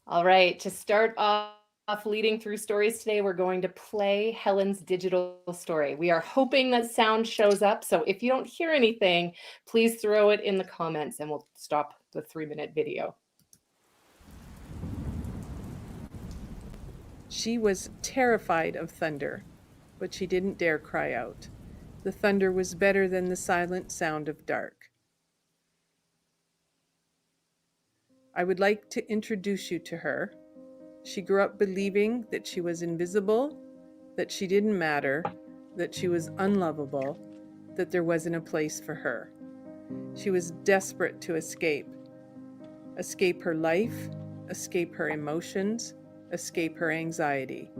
All right, to start off leading through stories today, we're going to play Helen's digital story. We are hoping that sound shows up, so if you don't hear anything, please throw it in the comments and we'll stop the 3-minute video. She was terrified of thunder, but she didn't dare cry out. The thunder was better than the silent sound of dark. I would like to introduce you to her. She grew up believing that she was invisible, that she didn't matter, that she was unlovable, that there wasn't a place for her. She was desperate to escape her life, escape her emotions, escape her anxiety.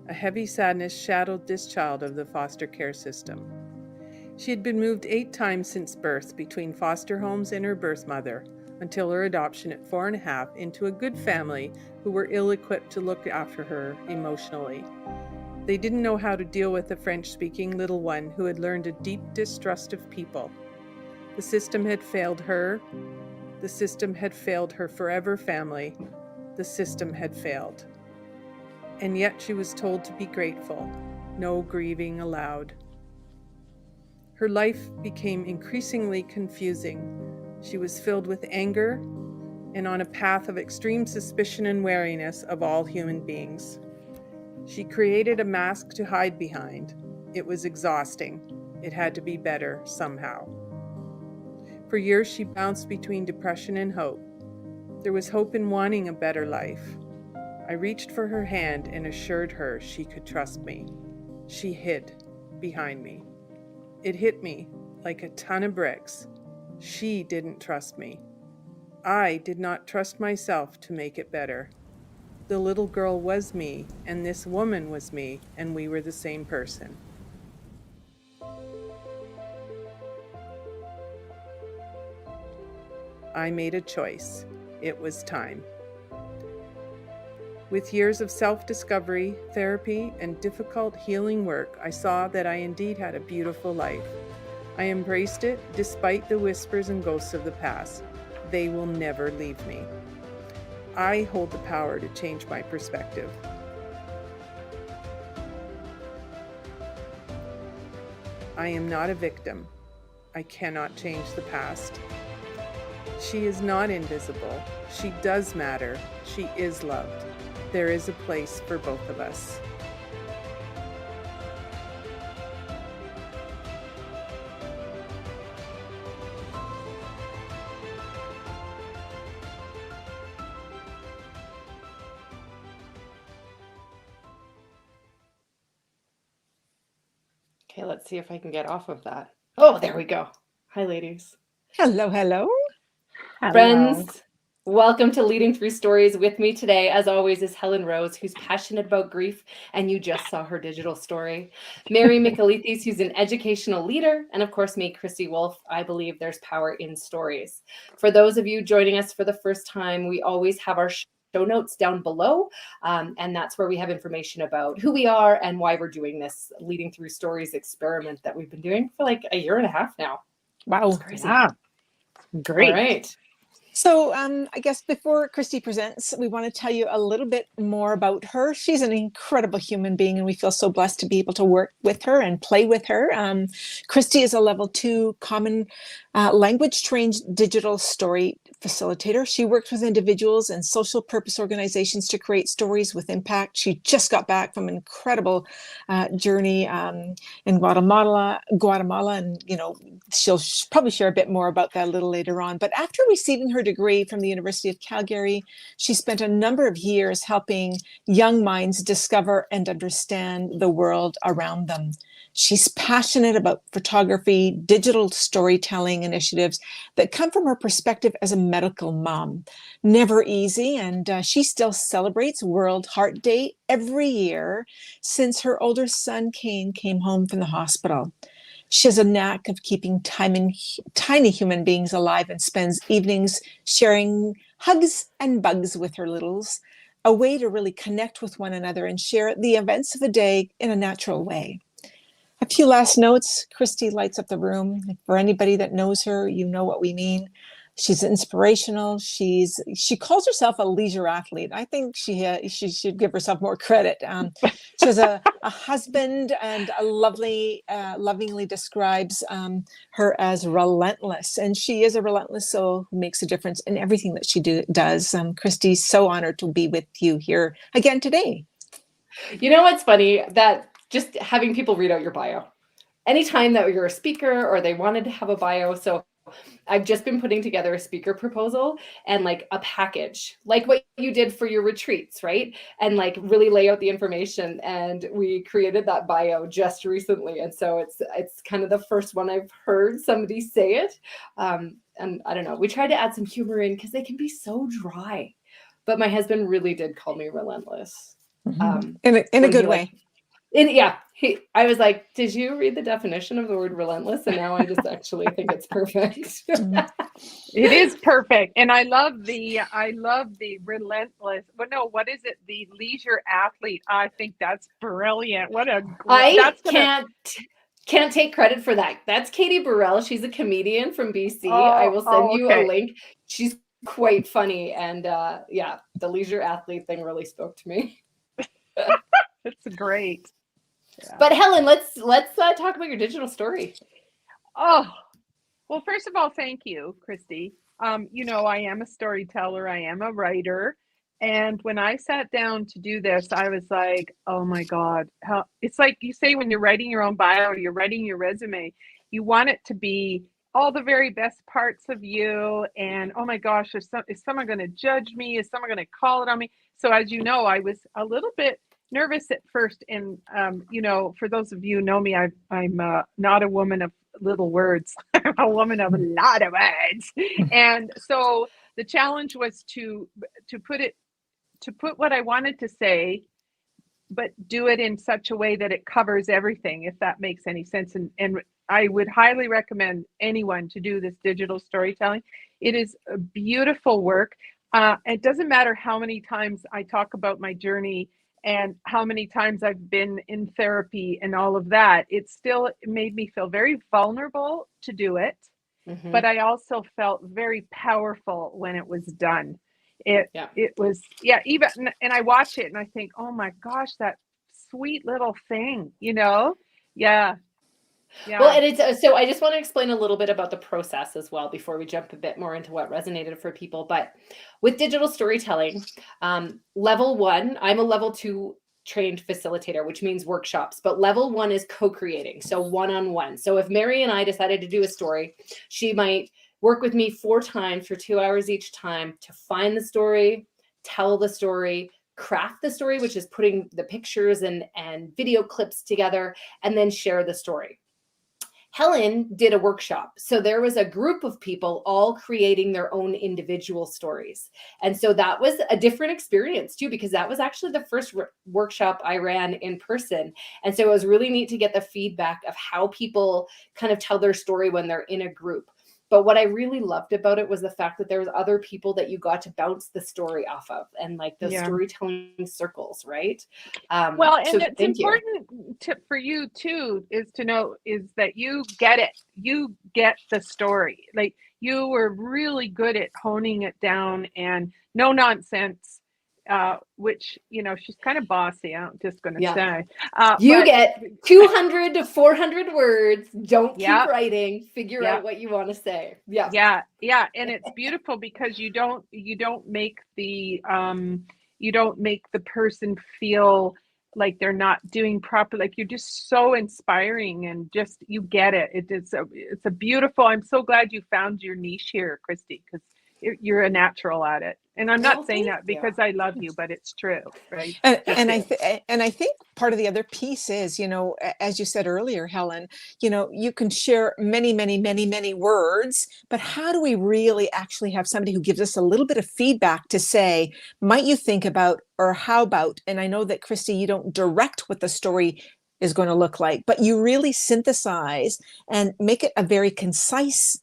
A heavy sadness shadowed this child of the foster care system. She had been moved 8 times since birth between foster homes and her birth mother, until her adoption at 4.5 into a good family who were ill-equipped to look after her emotionally. They didn't know how to deal with the French-speaking little one who had learned a deep distrust of people. The system had failed her. The system had failed her forever family. The system had failed. And yet she was told to be grateful. No grieving allowed. Her life became increasingly confusing. She was filled with anger and on a path of extreme suspicion and wariness of all human beings. She created a mask to hide behind. It was exhausting. It had to be better somehow. For years, she bounced between depression and hope. There was hope in wanting a better life. I reached for her hand and assured her she could trust me. She hid behind me. It hit me like a ton of bricks. She didn't trust me. I did not trust myself to make it better. The little girl was me, and this woman was me, and we were the same person. I made a choice. It was time. With years of self-discovery, therapy, and difficult healing work, I saw that I indeed had a beautiful life. I embraced it despite the whispers and ghosts of the past. They will never leave me. I hold the power to change my perspective. I am not a victim. I cannot change the past. She is not invisible. She does matter. She is loved. There is a place for both of us. Okay, let's see if I can get off of that. Oh, there we go. Hi, ladies. Hello, hello. Friends, welcome to Leading Through Stories. With me today, as always, is Helen Rose, who's passionate about grief, and you just saw her digital story. Mary Michaelides, who's an educational leader, and of course me, Kristy Wolfe. I believe there's power in stories. For those of you joining us for the first time, we always have our show notes down below, and that's where we have information about who we are and why we're doing this Leading Through Stories experiment that we've been doing for like a year and a half now. Wow. It's crazy. Yeah. Great. All right. So I guess before Kristy presents, we want to tell you a little bit more about her. She's an incredible human being, and we feel so blessed to be able to work with her and play with her. Kristy is a level 2 common language trained digital story facilitator. She works with individuals and social purpose organizations to create stories with impact. She just got back from an incredible journey in Guatemala, and she'll probably share a bit more about that a little later on. But after receiving her degree from the University of Calgary, she spent a number of years helping young minds discover and understand the world around them. She's passionate about photography, digital storytelling initiatives that come from her perspective as a medical mom. Never easy, and she still celebrates World Heart Day every year since her older son, Kane, came home from the hospital. She has a knack of keeping tiny human beings alive and spends evenings sharing hugs and bugs with her littles, a way to really connect with one another and share the events of the day in a natural way. A few last notes. Kristy lights up the room. For anybody that knows her, you know what we mean. She's inspirational. She calls herself a leisure athlete. I think she should give herself more credit. She has a husband, and lovingly describes her as relentless. And she is a relentless soul who makes a difference in everything that she does. Kristy, so honored to be with you here again today. You know what's funny? That just having people read out your bio. Anytime that you're a speaker or they wanted to have a bio. So I've just been putting together a speaker proposal and like a package, like what you did for your retreats, right? And like really lay out the information. And we created that bio just recently. And so it's kind of the first one I've heard somebody say it. And I don't know, we tried to add some humor in because they can be so dry. But my husband really did call me relentless. In a good way. I was like, did you read the definition of the word relentless? And now I just actually think it's perfect. It is perfect. And I love the relentless, but no, what is it? The leisure athlete. I think that's brilliant. Can't take credit for that. That's Katie Burrell. She's a comedian from BC. I will send you a link. She's quite funny. And the leisure athlete thing really spoke to me. It's great. Yeah. But Helen, let's talk about your digital story. Oh, well, first of all, thank you, Kristy. I am a storyteller. I am a writer. And when I sat down to do this, I was like, oh my God, it's like you say when you're writing your own bio or you're writing your resume, you want it to be all the very best parts of you. And oh my gosh, is someone going to judge me? Is someone going to call it on me? So as you know, I was a little bit nervous at first. And, for those of you who know me, I'm not a woman of little words. I'm a woman of a lot of words. And so the challenge was to put what I wanted to say, but do it in such a way that it covers everything, if that makes any sense. And I would highly recommend anyone to do this digital storytelling. It is a beautiful work. It doesn't matter how many times I talk about my journey and how many times I've been in therapy and all of that. It made me feel very vulnerable to do it. Mm-hmm. But I also felt very powerful when it was done. It was, even, and I watch it and I think, oh my gosh, that sweet little thing, Yeah. Well, and so I just want to explain a little bit about the process as well before we jump a bit more into what resonated for people. But with digital storytelling, level 1, I'm a level 2 trained facilitator, which means workshops, but level 1 is co-creating. So one-on-one. So if Mary and I decided to do a story, she might work with me 4 times for 2 hours each time to find the story, tell the story, craft the story, which is putting the pictures and video clips together, and then share the story. Helen did a workshop. So there was a group of people all creating their own individual stories. And so that was a different experience too, because that was actually the first workshop I ran in person. And so it was really neat to get the feedback of how people kind of tell their story when they're in a group. But what I really loved about it was the fact that there was other people that you got to bounce the story off of, and like those storytelling circles, right? And it's important for you too, is to know is that you get it. You get the story. Like you were really good at honing it down and no nonsense. Which, she's kind of bossy. I'm just going to say. You get 200 to 400 words. Don't keep writing. Figure out what you want to say. Yeah. And it's beautiful because you don't make the person feel like they're not doing proper. Like you're just so inspiring and just you get it. It's a beautiful. I'm so glad you found your niche here, Kristy, because you're a natural at it. And I'm not saying that because I love you, but it's true, right? And I think part of the other piece is, as you said earlier, Helen, you can share many, many, many, many words, but how do we really actually have somebody who gives us a little bit of feedback to say, might you think about, or how about? And I know that, Kristy, you don't direct what the story is going to look like, but you really synthesize and make it a very concise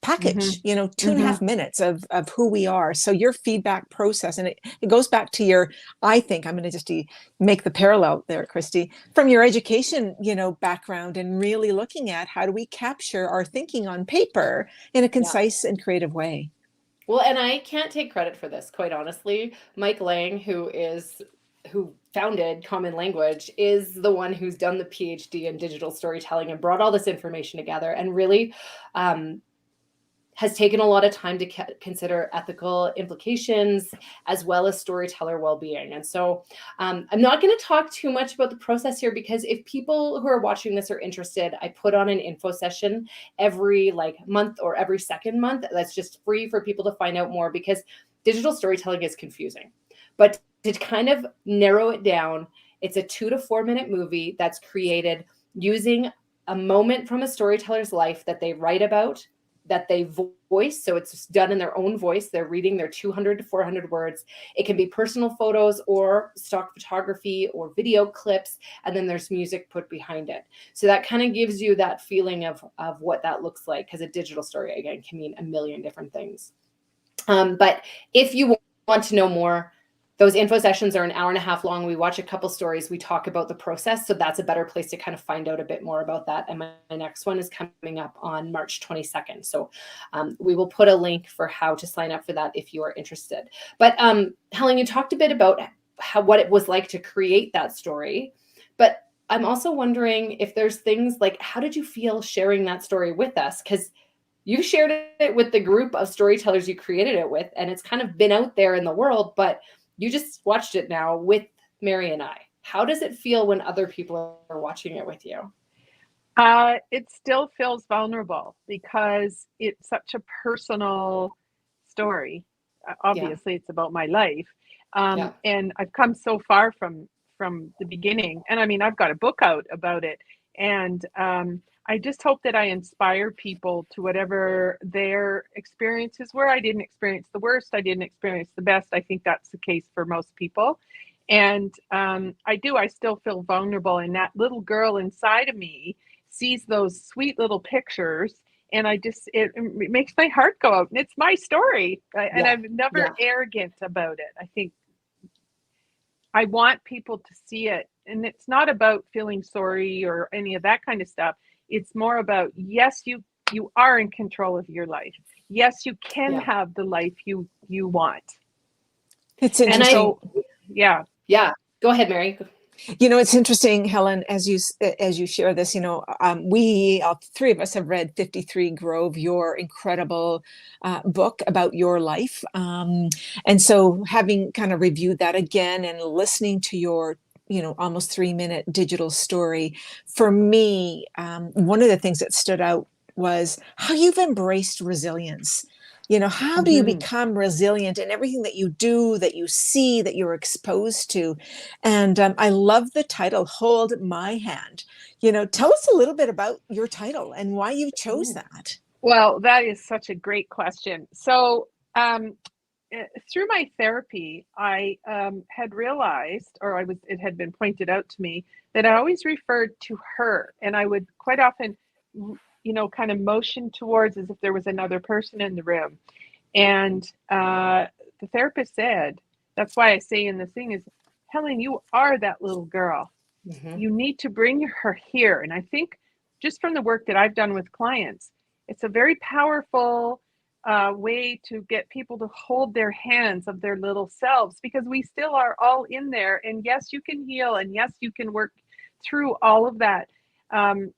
package, 2.5 minutes of who we are. So your feedback process, and it goes back to your, I think I'm going to just make the parallel there, Kristy, from your education, background, and really looking at how do we capture our thinking on paper in a concise and creative way. Well, and I can't take credit for this, quite honestly. Mike Lang, who founded Common Language, is the one who's done the PhD in digital storytelling and brought all this information together, and really has taken a lot of time to consider ethical implications as well as storyteller well-being. And so I'm not going to talk too much about the process here, because if people who are watching this are interested, I put on an info session every month or every second month. That's just free for people to find out more, because digital storytelling is confusing. But to kind of narrow it down, it's a 2 to 4 minute movie that's created using a moment from a storyteller's life that they write about, that they voice. So it's done in their own voice. They're reading their 200 to 400 words. It can be personal photos or stock photography or video clips. And then there's music put behind it. So that kind of gives you that feeling of what that looks like, because a digital story, again, can mean a million different things. But if you want to know more, those info sessions are an hour and a half long. We watch a couple stories. We talk about the process. So that's a better place to kind of find out a bit more about that. And my next one is coming up on March 22nd. So we will put a link for how to sign up for that if you are interested. But Helen, you talked a bit about what it was like to create that story. But I'm also wondering if there's things like, how did you feel sharing that story with us? Because you shared it with the group of storytellers you created it with, and it's kind of been out there in the world, but you just watched it now with Mary and I. How does it feel when other people are watching it with you? It still feels vulnerable because it's such a personal story. Obviously, it's about my life. And I've come so far from the beginning. And I mean, I've got a book out about it. And I just hope that I inspire people to whatever their experiences were. I didn't experience the worst. I didn't experience the best. I think that's the case for most people. And I still feel vulnerable. And that little girl inside of me sees those sweet little pictures. And it makes my heart go out. And it's my story. And I'm never arrogant about it. I think I want people to see it. And it's not about feeling sorry or any of that kind of stuff. It's more about, yes, you are in control of your life. Yes, you can have the life you want. It's interesting. Yeah. Go ahead, Mary. You know, it's interesting, Helen, as you share this, we all three of us have read 53 Grove, your incredible book about your life. And so having kind of reviewed that again and listening to your almost 3-minute digital story, for me, one of the things that stood out was how you've embraced resilience. How do you become resilient in everything that you do, that you see, that you're exposed to? And I love the title, Hold My Hand. Tell us a little bit about your title and why you chose that. Well, that is such a great question. So through my therapy, I had realized, it had been pointed out to me, that I always referred to her, and I would quite often kind of motion towards as if there was another person in the room. And the therapist said, that's why I say in the thing is, Helen, you are that little girl. Mm-hmm. You need to bring her here. And I think just from the work that I've done with clients, it's a very powerful way to get people to hold their hands of their little selves, because we still are all in there. And yes, you can heal. And yes, you can work through all of that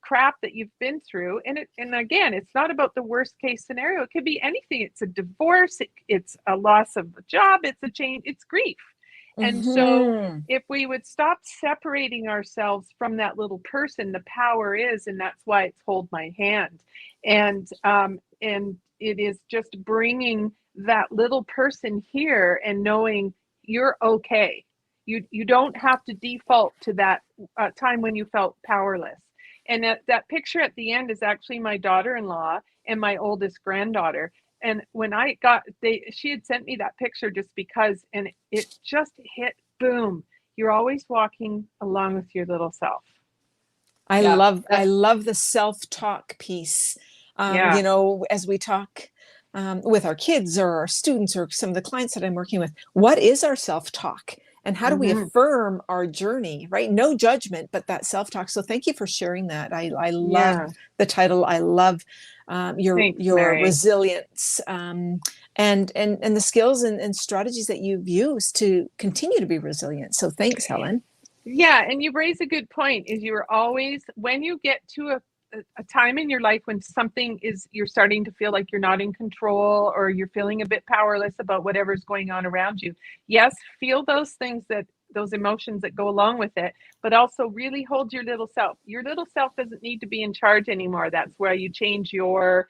crap that you've been through. And again, it's not about the worst case scenario. It could be anything. It's a divorce. It's a loss of a job. It's a change. It's grief. And so if we would stop separating ourselves from that little person, the power is, and that's why it's Hold My Hand. And it is just bringing that little person here and knowing you're okay. You don't have to default to that time when you felt powerless. And that picture at the end is actually my daughter-in-law and my oldest granddaughter. And when she had sent me that picture just because, and it just hit, boom, you're always walking along with your little self. I love the self-talk piece. As we talk with our kids or our students or some of the clients that I'm working with, what is our self-talk? And how do we affirm our journey, right? No judgment, but that self-talk. So thank you for sharing that. I love the title. I love your Thanks, Mary. resilience and the skills and strategies that you've used to continue to be resilient. So thanks, Helen. Yeah, and you raise a good point, is you're always, when you get to a time in your life when you're starting to feel like you're not in control, or you're feeling a bit powerless about whatever's going on around you. Yes, feel those things, those emotions that go along with it, but also really hold your little self. Your little self doesn't need to be in charge anymore. That's where you change your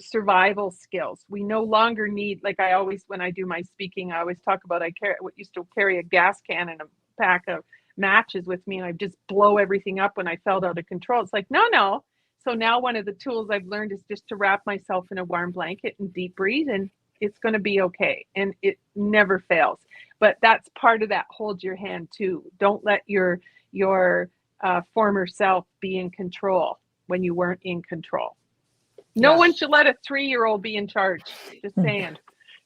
survival skills. We no longer need, like I always, when I do my speaking, I always talk about, used to carry a gas can and a pack of matches with me, and I just blow everything up when I felt out of control. It's like, no. So now one of the tools I've learned is just to wrap myself in a warm blanket and deep breathe, and it's going to be okay. And it never fails. But that's part of that hold your hand too. Don't let your former self be in control when you weren't in control. No one should let a 3-year-old be in charge. Just saying.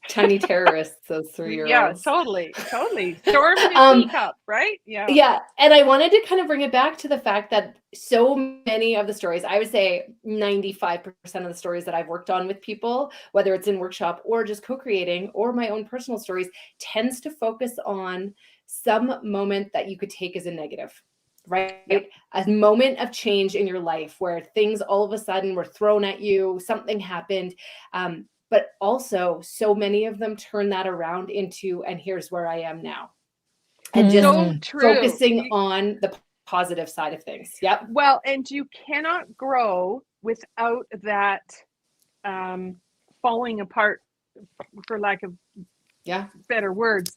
Tiny terrorists, those 3-year-olds. Yeah, totally. Storm in a teacup, right? Yeah. And I wanted to kind of bring it back to the fact that so many of the stories, I would say 95% of the stories that I've worked on with people, whether it's in workshop or just co-creating or my own personal stories, tends to focus on some moment that you could take as a negative. Right? Yep. A moment of change in your life where things all of a sudden were thrown at you, something happened. But also so many of them turn that around into, and here's where I am now. And just focusing on the positive side of things. Yep. Well, and you cannot grow without that falling apart, for lack of better words,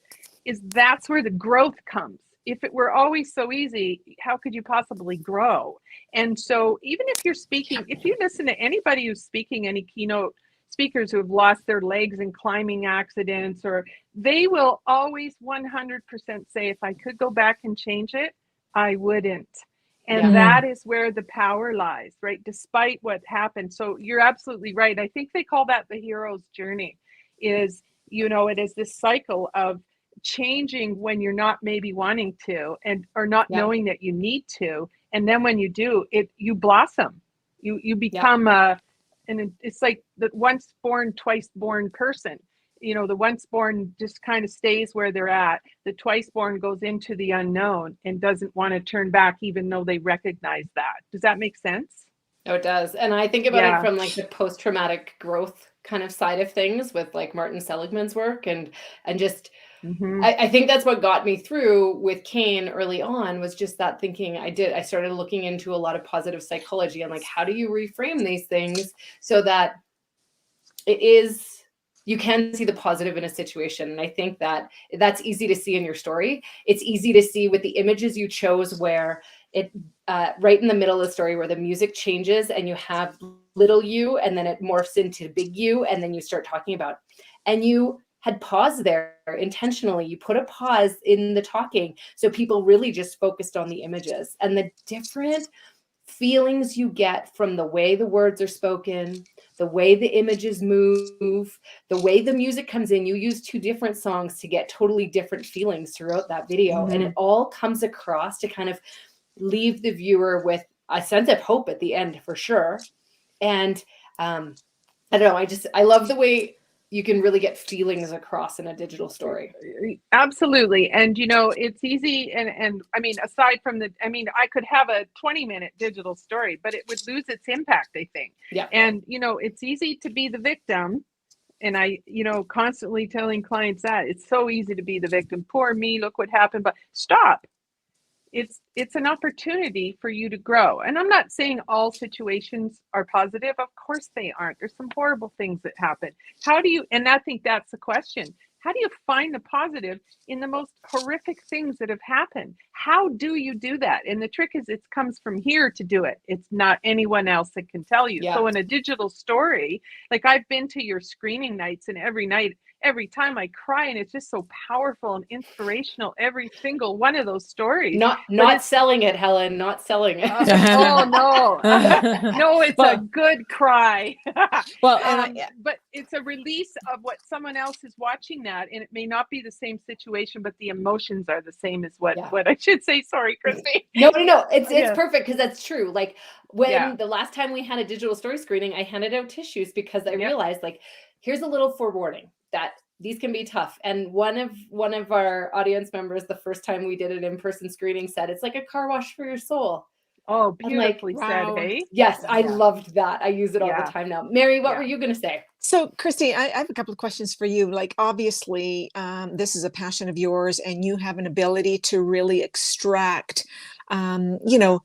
that's where the growth comes. If it were always so easy, how could you possibly grow? And so even if you're speaking, if you listen to anybody who's speaking, any keynote speakers who have lost their legs in climbing accidents, or they will always 100% say, if I could go back and change it, I wouldn't. And that is where the power lies, right? Despite what happened. So you're absolutely right. I think they call that the hero's journey, is, it is this cycle of changing when you're not maybe wanting to, or not knowing that you need to. And then when you do it, you blossom, you become and it's like the once born, twice born person. The once born just kind of stays where they're at. The twice born goes into the unknown and doesn't want to turn back, even though they recognize that. Does that make sense? Oh, it does. And I think about it from like the post-traumatic growth kind of side of things with like Martin Seligman's work, and just I think that's what got me through with Kane early on, was just that thinking. I started looking into a lot of positive psychology and like, how do you reframe these things so that you can see the positive in a situation. And I think that's easy to see in your story. It's easy to see with the images you chose, where it right in the middle of the story where the music changes and you have little you, and then it morphs into big you, and then you start talking about, and you had pause there intentionally. You put a pause in the talking, so people really just focused on the images and the different feelings you get from the way the words are spoken, the way the images move, the way the music comes in. You use 2 different songs to get totally different feelings throughout that video. And it all comes across to kind of leave the viewer with a sense of hope at the end, for sure. And I don't know, I love the way you can really get feelings across in a digital story. Absolutely. And, it's easy. And I mean, aside from I could have a 20-minute digital story, but it would lose its impact, I think. Yeah. And, it's easy to be the victim. And I, constantly telling clients that it's so easy to be the victim. Poor me, look what happened. But stop. It's an opportunity for you to grow. And I'm not saying all situations are positive. Of course they aren't. There's some horrible things that happen. And I think that's the question. How do you find the positive in the most horrific things that have happened? How do you do that? And the trick is, it comes from here to do it. It's not anyone else that can tell you. Yeah. So in a digital story, like I've been to your screening nights, and every night, every time I cry, and it's just so powerful and inspirational, every single one of those stories. Not selling it, Helen, not selling it. Oh, no. No, it's a good cry. But it's a release of what someone else is watching that, and it may not be the same situation, but the emotions are the same as what I should say sorry, Kristy. No. It's Yeah. perfect because that's true. Like when Yeah. the last time we had a digital story screening, I handed out tissues because I Yep. realized like, here's a little forewarning that these can be tough. And one of our audience members, the first time we did an in-person screening, said it's like a car wash for your soul. Oh, I'm like, beautifully said, wow. hey? yes, I Yeah. loved that. I use it all Yeah. the time now. Mary, what Yeah. were you going to say? So, Kristy, I have a couple of questions for you. Like, obviously, this is a passion of yours, and you have an ability to really extract,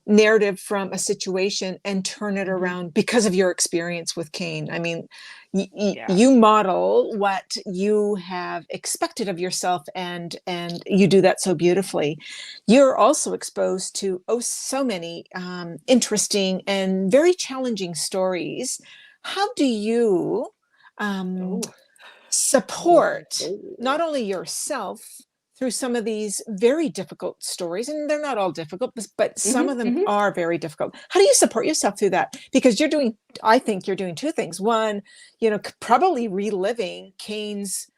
narrative from a situation and turn it around because of your experience with Kane. I mean, Yeah. you model what you have expected of yourself, and you do that so beautifully. You're also exposed to so many interesting and very challenging stories. How do you support not only yourself through some of these very difficult stories, and they're not all difficult, but some of them are very difficult. How do you support yourself through that? Because I think you're doing two things. One, probably reliving Kane's,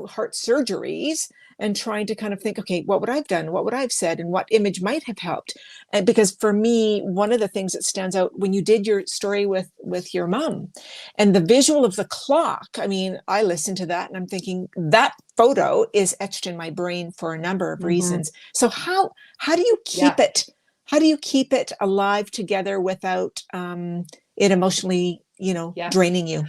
heart surgeries and trying to kind of think, okay, what would I have done? What would I have said? And what image might have helped? And because for me, one of the things that stands out when you did your story with your mom and the visual of the clock, I mean, I listened to that and I'm thinking that photo is etched in my brain for a number of reasons. So how do you keep it? How do you keep it alive together without it emotionally, draining you?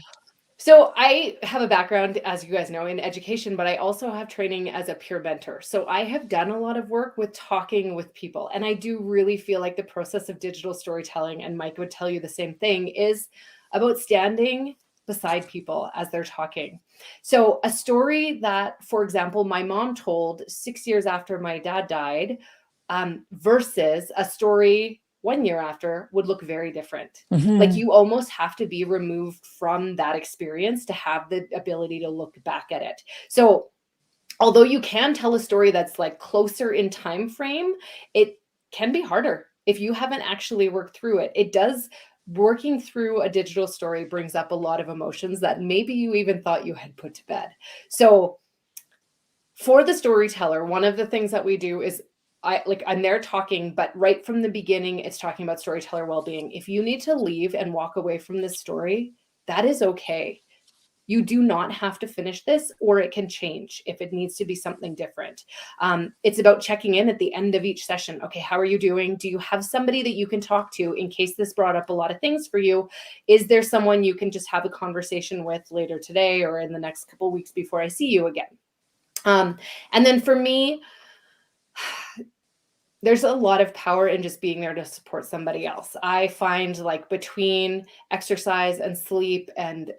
So I have a background, as you guys know, in education, but I also have training as a peer mentor. So I have done a lot of work with talking with people. And I do really feel like the process of digital storytelling, and Mike would tell you the same thing, is about standing beside people as they're talking. So a story that, for example, my mom told 6 years after my dad died, versus a story 1 year after would look very different. Like you almost have to be removed from that experience to have the ability to look back at it. So although you can tell a story that's like closer in time frame, it can be harder if you haven't actually worked through it. It does. Working through a digital story brings up a lot of emotions that maybe you even thought you had put to bed. So for the storyteller, one of the things that we do is I'm there talking, but right from the beginning, it's talking about storyteller well-being. If you need to leave and walk away from this story, that is okay. You do not have to finish this, or it can change if it needs to be something different. It's about checking in at the end of each session. Okay, how are you doing? Do you have somebody that you can talk to in case this brought up a lot of things for you? Is there someone you can just have a conversation with later today or in the next couple of weeks before I see you again? And then for me, there's a lot of power in just being there to support somebody else. I find like between exercise and sleep and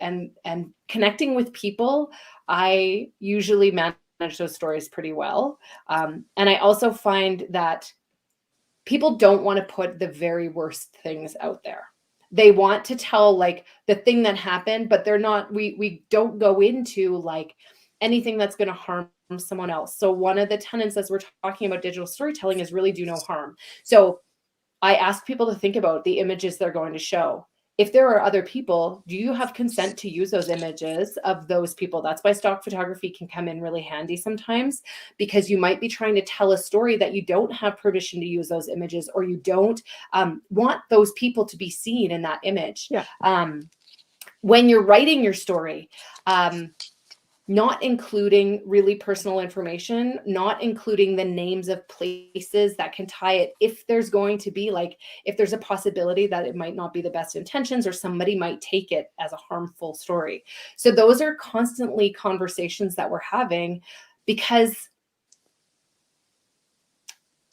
connecting with people, I usually manage those stories pretty well. And I also find that people don't want to put the very worst things out there. They want to tell like the thing that happened, but they're not, we don't go into like anything that's going to harm someone else. So one of the tenets as we're talking about digital storytelling is really do no harm. So I ask people to think about the images they're going to show. If there are other people, do you have consent to use those images of those people? That's why stock photography can come in really handy sometimes, because you might be trying to tell a story that you don't have permission to use those images, or you don't want those people to be seen in that image. Yeah. When you're writing your story, not including really personal information, not including the names of places that can tie it. If there's going to be like, if there's a possibility that it might not be the best intentions or somebody might take it as a harmful story. So those are constantly conversations that we're having, because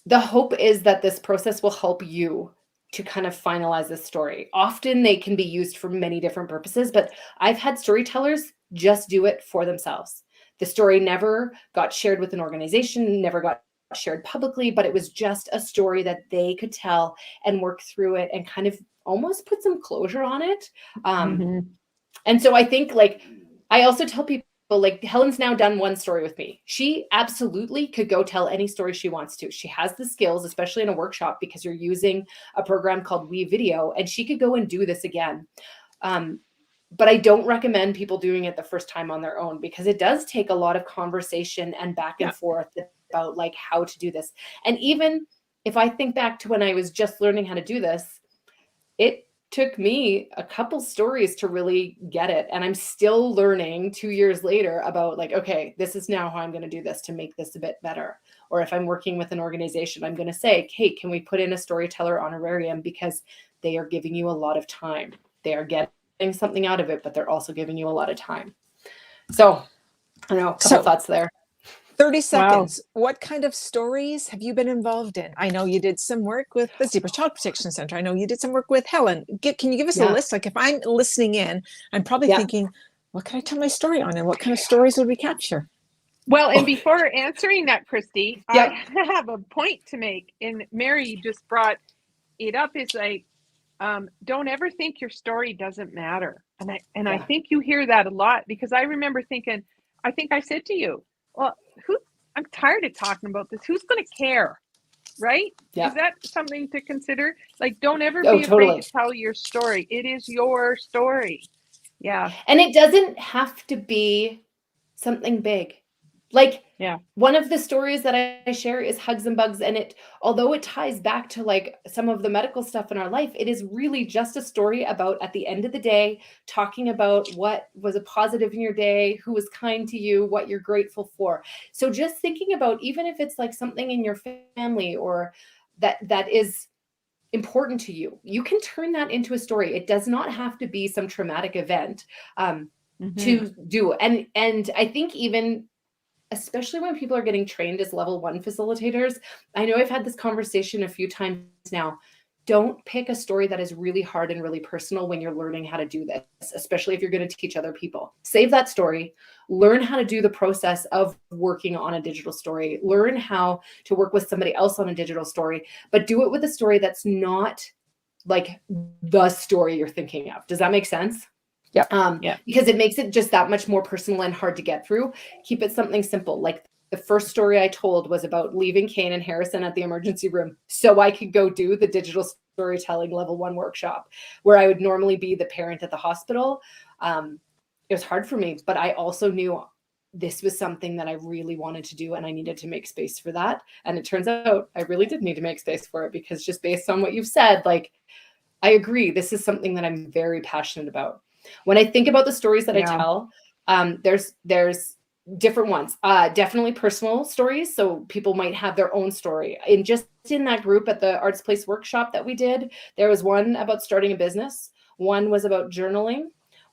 the hope is that this process will help you to kind of finalize this story. Often they can be used for many different purposes, but I've had storytellers just do it for themselves. The story never got shared with an organization, never got shared publicly, but it was just a story that they could tell and work through it and kind of almost put some closure on it. And so I think like, I also tell people, like Helen's now done one story with me. She absolutely could go tell any story she wants to. She has the skills, especially in a workshop, because you're using a program called WeVideo, and she could go and do this again. But I don't recommend people doing it the first time on their own, because it does take a lot of conversation and back and forth that about like how to do this. And even if I think back to when I was just learning how to do this, it took me a couple stories to really get it. And I'm still learning 2 years later about like, okay, this is now how I'm going to do this to make this a bit better. Or if I'm working with an organization, I'm going to say, hey, can we put in a storyteller honorarium, because they are giving you a lot of time. They are getting something out of it, but they're also giving you a lot of time. So I don't know, a couple thoughts there. 30 seconds. Wow. What kind of stories have you been involved in? I know you did some work with the Zebra Child Protection Center. I know you did some work with Helen. Can you give us a list? Like if I'm listening in, I'm probably thinking, what can I tell my story on, and what kind of stories would we capture? Well, and before answering that, Kristy, I have a point to make. And Mary, you just brought it up, is like, don't ever think your story doesn't matter. And I think you hear that a lot, because I remember thinking, I think I said to you, well, I'm tired of talking about this. Who's going to care? Right? Yeah. Is that something to consider? Like, don't ever be afraid to tell your story. It is your story. Yeah. And it doesn't have to be something big. Like, one of the stories that I share is Hugs and Bugs. And although it ties back to like some of the medical stuff in our life, it is really just a story about, at the end of the day, talking about what was a positive in your day, who was kind to you, what you're grateful for. So just thinking about, even if it's like something in your family or that is important to you, you can turn that into a story. It does not have to be some traumatic event to do. And I think even, especially when people are getting trained as level 1 facilitators, I know I've had this conversation a few times now. Don't pick a story that is really hard and really personal when you're learning how to do this, especially if you're going to teach other people. Save that story, learn how to do the process of working on a digital story, learn how to work with somebody else on a digital story, but do it with a story that's not like the story you're thinking of. Does that make sense? Because it makes it just that much more personal and hard to get through. Keep it something simple. Like the first story I told was about leaving Kane and Harrison at the emergency room so I could go do the digital storytelling level 1 workshop, where I would normally be the parent at the hospital. It was hard for me, but I also knew this was something that I really wanted to do, and I needed to make space for that. And it turns out I really did need to make space for it, because just based on what you've said, like, I agree, this is something that I'm very passionate about. When I think about the stories that I tell, there's different ones. Definitely personal stories. So people might have their own story. And just in that group at the Arts Place workshop that we did, there was one about starting a business. One was about journaling.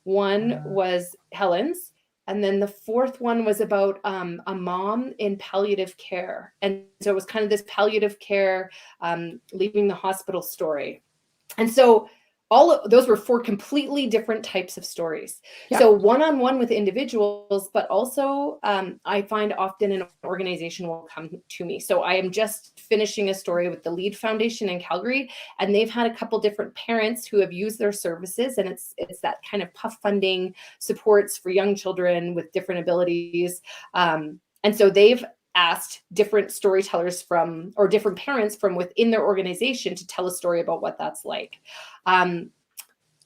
One was Helen's. And then the fourth one was about a mom in palliative care. And so it was kind of this palliative care, leaving the hospital story. And so all of those were 4 completely different types of stories. So one-on-one with individuals, but also I find often an organization will come to me. So I am just finishing a story with the Lead Foundation in Calgary, and they've had a couple different parents who have used their services, and it's that kind of PUF funding supports for young children with different abilities. And so they've asked different storytellers or different parents from within their organization to tell a story about what that's like.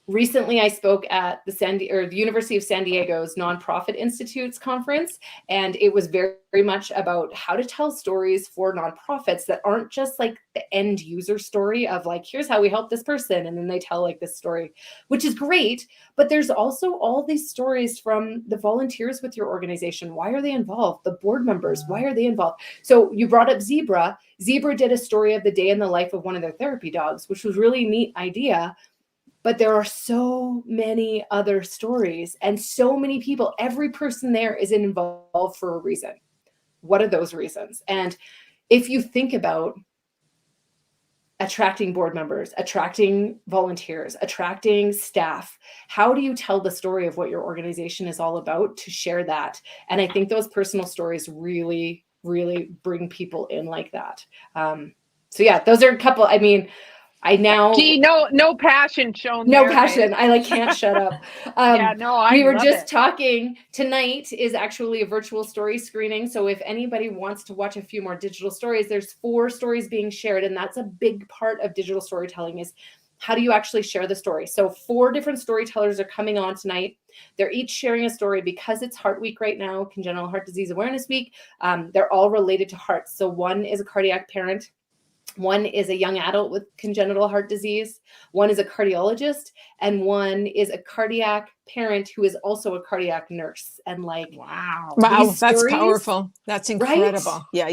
Recently, I spoke at the University of San Diego's Nonprofit Institutes conference, and it was very, very much about how to tell stories for nonprofits that aren't just like the end user story of like, here's how we help this person, and then they tell like this story, which is great. But there's also all these stories from the volunteers with your organization. Why are they involved? The board members, why are they involved? So you brought up Zebra. Zebra did a story of the day in the life of one of their therapy dogs, which was really a neat idea. But there are so many other stories and so many people. Every person there is involved for a reason. What are those reasons? And if you think about attracting board members, attracting volunteers, attracting staff, how do you tell the story of what your organization is all about to share that? And I think those personal stories really, really bring people in like that. So yeah, those are a couple. I mean, no passion shown. No passion. I can't shut up. We were just talking tonight is actually a virtual story screening. So if anybody wants to watch a few more digital stories, there's 4 stories being shared. And that's a big part of digital storytelling, is how do you actually share the story? So 4 different storytellers are coming on tonight. They're each sharing a story because it's Heart Week right now, Congenital Heart Disease Awareness Week. They're all related to hearts. So one is a cardiac parent. One is a young adult with congenital heart disease. One is a cardiologist, and one is a cardiac parent who is also a cardiac nurse. And like, Wow, these that's stories, powerful. That's right? incredible. Yeah.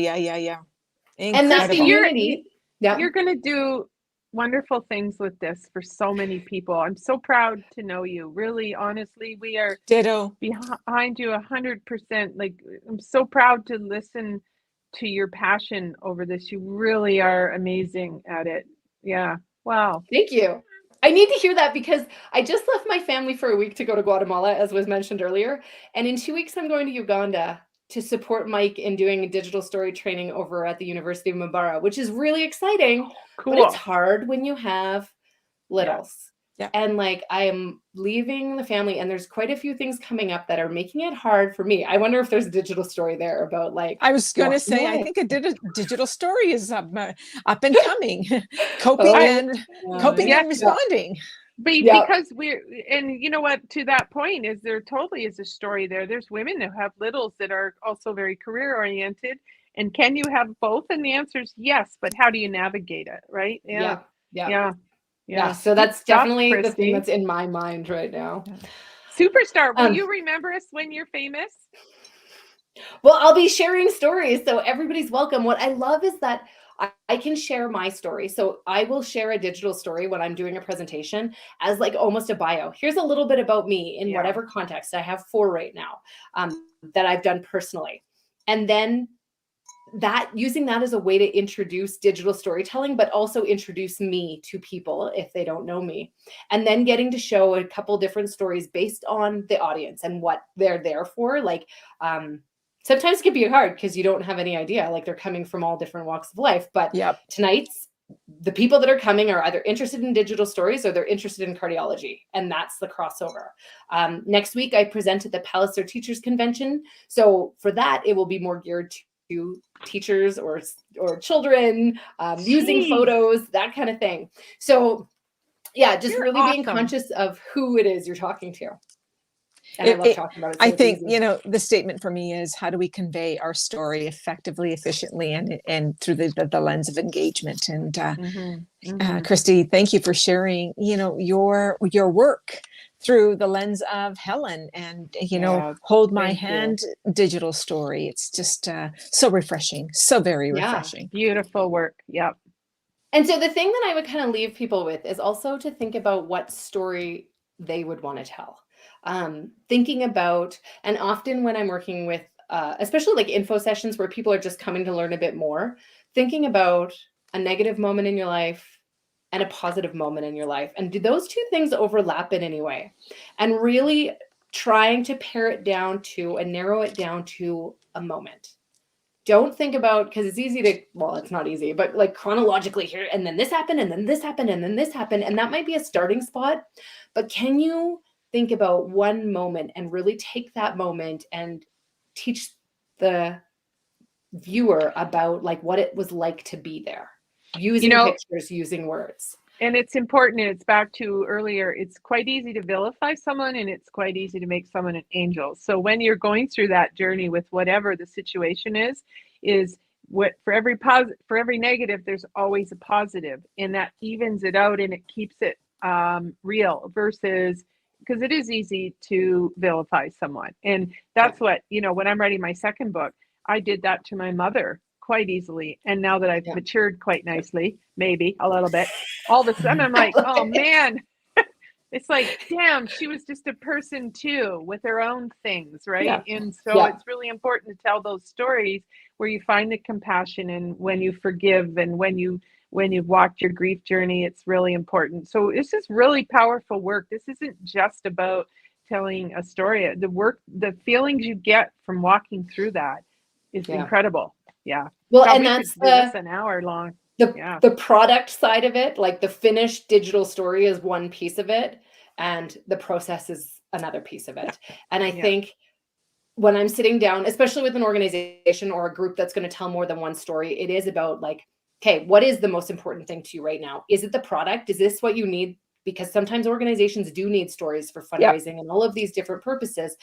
And that Incredible. community, yeah. You're going to do wonderful things with this for so many people. I'm so proud to know you. Really, honestly, we are Ditto. behind you 100%. Like, I'm so proud to listen to your passion over this. You really are amazing at it. Yeah. Wow. Thank you. I need to hear that because I just left my family for a week to go to Guatemala, as was mentioned earlier. And in 2 weeks, I'm going to Uganda to support Mike in doing a digital story training over at the University of Mbarara, which is really exciting. Cool. But it's hard when you have littles. Yeah. And like, I am leaving the family, and there's quite a few things coming up that are making it hard for me. I wonder if there's a digital story there about like. I was going to say, I think a digital story is up and coming, coping and responding. But because and you know what, to that point, is there totally is a story there. There's women who have littles that are also very career oriented. And can you have both? And the answer is yes, but how do you navigate it, right? Yeah. So that's definitely the thing that's in my mind right now. Superstar, will you remember us when you're famous? Well, I'll be sharing stories, so everybody's welcome. What I love is that I can share my story. So I will share a digital story when I'm doing a presentation as like almost a bio. Here's a little bit about me in whatever context. I have 4 right now that I've done personally. And then using that as a way to introduce digital storytelling, but also introduce me to people if they don't know me. And then getting to show a couple different stories based on the audience and what they're there for. Like, sometimes it can be hard because you don't have any idea, like they're coming from all different walks of life. But tonight's, the people that are coming are either interested in digital stories or they're interested in cardiology. And that's the crossover. Next week, I present at the Palliser Teachers Convention. So for that, it will be more geared to teachers or children, using photos, that kind of thing. So yeah, just You're really being conscious of who it is you're talking to. And I love talking about it. So I think, the statement for me is, how do we convey our story effectively, efficiently, and through the lens of engagement? And Kristy, thank you for sharing, your work through the lens of Helen and, Hold My Hand digital story. It's just so refreshing, so very refreshing. Beautiful work. Yep. And so the thing that I would kind of leave people with is also to think about what story they would want to tell. Thinking about, and often when I'm working with, especially like info sessions where people are just coming to learn a bit more, thinking about a negative moment in your life and a positive moment in your life. And do those 2 things overlap in any way? And really trying to pare it down to and narrow it down to a moment. Don't think about, because it's easy to, well, it's not easy, but like chronologically here, and then this happened, and then this happened, and then this happened. And that might be a starting spot, but can you think about one moment and really take that moment and teach the viewer about like what it was like to be there, using pictures, using words. And it's important, and it's back to earlier, it's quite easy to vilify someone, and it's quite easy to make someone an angel. So when you're going through that journey with whatever the situation is what for every negative, there's always a positive, and that evens it out and it keeps it real, versus, because it is easy to vilify someone. And that's what, when I'm writing my second book, I did that to my mother quite easily. And now that I've matured quite nicely, maybe a little bit, all of a sudden I'm like, oh man, it's like, damn, she was just a person too, with her own things, right? Yeah. And so it's really important to tell those stories where you find the compassion, and when you forgive, and when you've walked your grief journey, it's really important. So this is really powerful work. This isn't just about telling a story. The feelings you get from walking through that is incredible. Yeah. Well, and that's an hour long. The product side of it, like the finished digital story, is one piece of it, and the process is another piece of it. And I think when I'm sitting down, especially with an organization or a group that's going to tell more than one story, it is about like okay, what is the most important thing to you right now? Is it the product? Is this what you need? Because sometimes organizations do need stories for fundraising and all of these different purposes.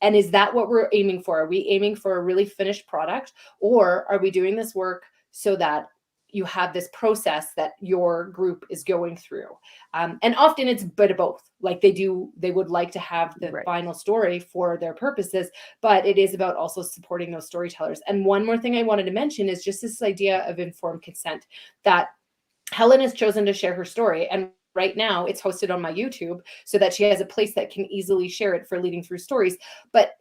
And is that what we're aiming for? Are we aiming for a really finished product, or are we doing this work so that you have this process that your group is going through? And often it's a bit of both. Like they would like to have the final story for their purposes, but it is about also supporting those storytellers. And one more thing I wanted to mention is just this idea of informed consent, that Helen has chosen to share her story. And right now it's hosted on my YouTube so that she has a place that can easily share it for Leading Through Stories. But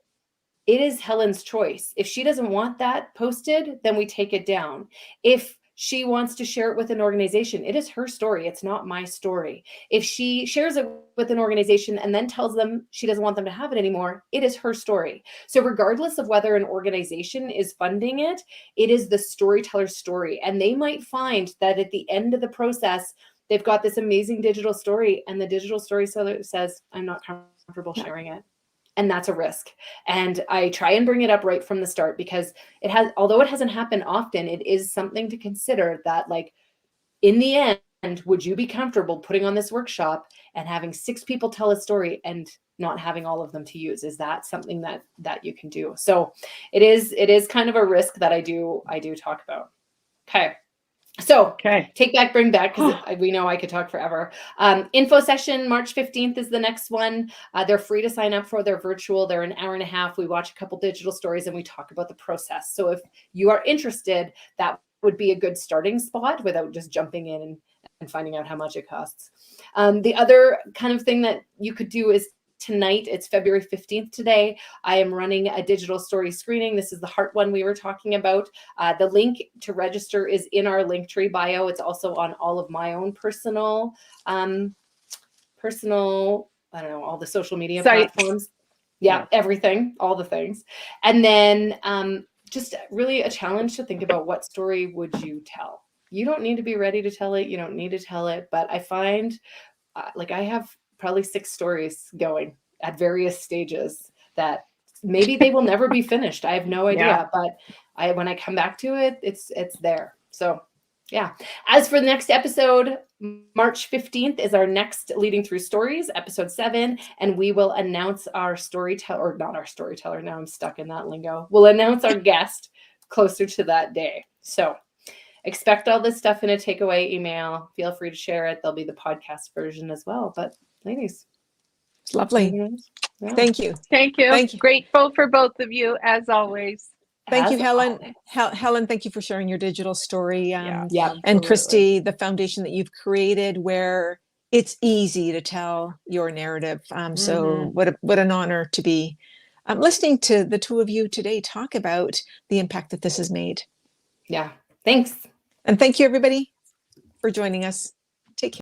it is Helen's choice. If she doesn't want that posted, then we take it down. If she wants to share it with an organization, it is her story. It's not my story. If she shares it with an organization and then tells them she doesn't want them to have it anymore, it is her story. So regardless of whether an organization is funding it, it is the storyteller's story. And they might find that at the end of the process, they've got this amazing digital story and the digital storyteller says, I'm not comfortable sharing it. And that's a risk. And I try and bring it up right from the start, because although it hasn't happened often, it is something to consider that, like, in the end, would you be comfortable putting on this workshop and having 6 people tell a story and not having all of them to use? Is that something that you can do? So it is kind of a risk that I do talk about. Okay. So Take Back, Bring Back, because we know I could talk forever. Info session, March 15th is the next one. They're free to sign up for. They're virtual. They're an hour and a half. We watch a couple digital stories and we talk about the process. So if you are interested, that would be a good starting spot without just jumping in and finding out how much it costs. The other kind of thing that you could do is tonight, it's February 15th today, I am running a digital story screening. This is the Heart one we were talking about. The link to register is in our Linktree bio. It's also on all of my own personal, I don't know, all the social media platforms. Yeah, everything, all the things. And then just really a challenge to think about, what story would you tell? You don't need to be ready to tell it. You don't need to tell it. But I find like I have probably 6 stories going at various stages that maybe they will never be finished. I have no idea, but when I come back to it, it's there. So yeah. As for the next episode, March 15th is our next Leading Through Stories, episode 7, and we will announce our storyteller, or not our storyteller. Now I'm stuck in that lingo. We'll announce our guest closer to that day. So expect all this stuff in a takeaway email. Feel free to share it. There'll be the podcast version as well. But ladies, it's lovely. Yeah. Thank you. Thank you. Thank you. Grateful for both of you, as always. Thank you, Helen. Helen, thank you for sharing your digital story. Yeah, and Kristy, the foundation that you've created where it's easy to tell your narrative. So what an honor to be listening to the two of you today talk about the impact that this has made. Yeah. Thanks. And thank you, everybody, for joining us.